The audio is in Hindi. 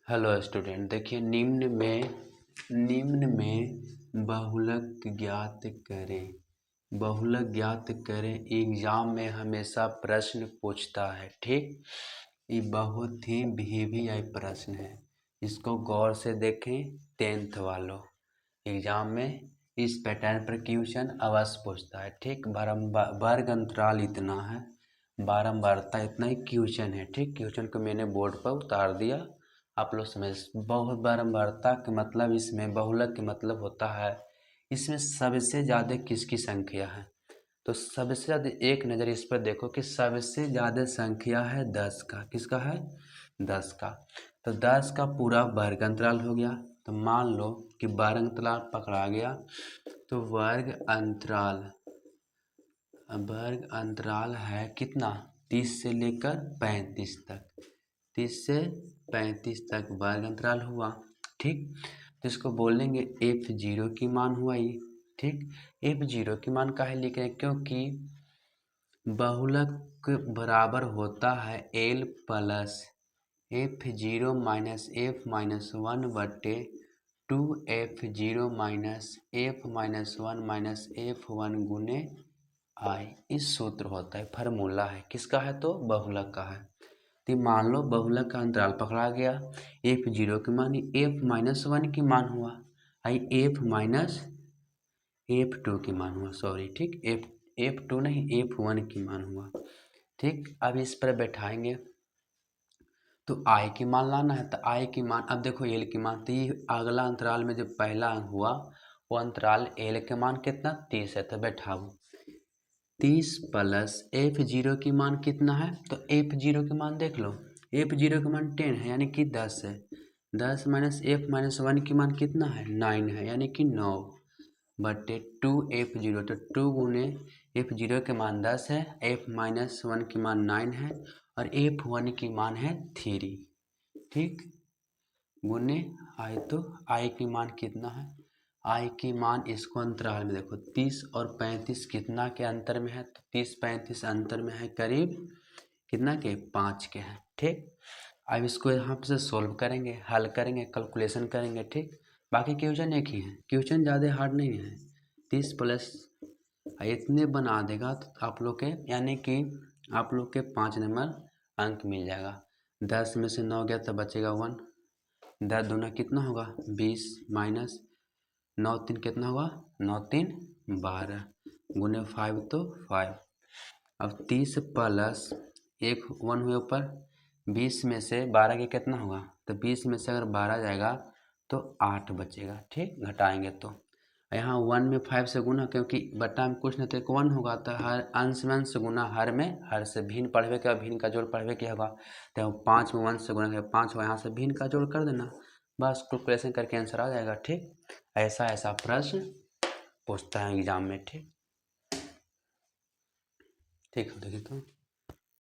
हेलो स्टूडेंट, देखिए निम्न में बहुलक ज्ञात करें। बहुलक ज्ञात करें एग्जाम में हमेशा प्रश्न पूछता है। ठीक, ये बहुत ही वीवीआई प्रश्न है, इसको गौर से देखें। 10th वालों एग्जाम में इस पैटर्न पर क्वेश्चन अवश्य पूछता है। ठीक, वर्ग अंतराल इतना है, बारंबारता इतना ही क्वेश्चन है। ठीक, क्वेश्चन को मैंने बोर्ड पर उतार दिया, आप लोग समझ। बहुत बारंबारता के मतलब, इसमें बहुलक के मतलब होता है इसमें सबसे ज़्यादा किसकी संख्या है। तो सबसे ज़्यादा एक नज़र इस पर देखो कि सबसे ज़्यादा संख्या है 10 का। किसका है? 10 का। तो 10 का पूरा वर्ग अंतराल हो गया। तो मान लो कि वर्ग अंतराल पकड़ा गया, तो वर्ग अंतराल है कितना? 30 से लेकर 35 तक। 30 से 35 तक वर्ग अंतराल हुआ। ठीक, तो इसको बोलेंगे F0 की मान हुआ ये। ठीक, F0 की मान काहे लिख रहे हैं? क्योंकि बहुलक बराबर होता है L plus F0 minus F minus 1 बटे 2F0 minus F minus 1 minus F1 गुने I। इस सूत्र होता है, फार्मूला है। किसका है? तो बहुलक का है। तो मान लो बहुलक का अंतराल पकड़ा गया, F0 की मान F माइनस 1 की मान हुआ, आई F माइनस F2 की मान हुआ, सॉरी। ठीक, F2 नहीं, F1 की मान हुआ। ठीक, अब इस पर बैठाएंगे तो I की मान लाना है। तो I की मान, अब देखो L की मान, तो ये अगला अंतराल में जो पहला हुआ वो अंतराल L के मान कितना? 30 है। तो बैठाओ 30 प्लस F0 की मान कितना है? तो F0 की मान देख लो, F0 की मान 10 है, यानी कि 10 है। 10 माइनस F माइनस 1 की मान कितना है? 9 है, यानी कि 9 बटे 2F0। तो 2 गुने F0 के मान 10 है, F माइनस 1 की मान 9 है और F1 की मान है 3। ठीक, गुने I। तो I की मान कितना है? I की मान, इसको अंतराल में देखो, 30 और 35 कितना के अंतर में है? तो 30-35 अंतर में है, करीब कितना के? 5 के हैं। ठीक, अब इसको यहाँ से सोल्व करेंगे, हल करेंगे, कैलकुलेशन करेंगे। ठीक, बाकी क्वेश्चन एक ही है, क्वेश्चन ज़्यादा हार्ड नहीं है। 30 प्लस इतने बना देगा तो आप लोग के, यानी कि आप लोग के 5 नंबर अंक मिल जाएगा। 10 में से 9 गया तो बचेगा 1। 10 दूना कितना होगा? 20 माइनस 9 3 कितना होगा? 9 3 12 गुने 5 तो 5। अब 30 प्लस 1 1 हुए ऊपर, 20 में से 12 के कितना होगा? तो 20 में से अगर 12 जाएगा तो 8 बचेगा। ठीक, घटाएंगे तो यहाँ 1 में 5 से गुना, क्योंकि बट्टा में कुछ नहीं तो एक 1 होगा। तो हर अंश में अंश से गुना, हर में हर से भिन्न पढ़वे के, भिन्न का जोड़ पढ़वे के होगा। तो 5 में 1 से गुना 5 होगा, यहाँ से भिन्न का जोड़ कर देना, बस कैलकुलेशन करके आंसर आ जाएगा। ठीक, ऐसा प्रश्न पूछता है एग्जाम में। ठीक, ठीक है, देखिए तो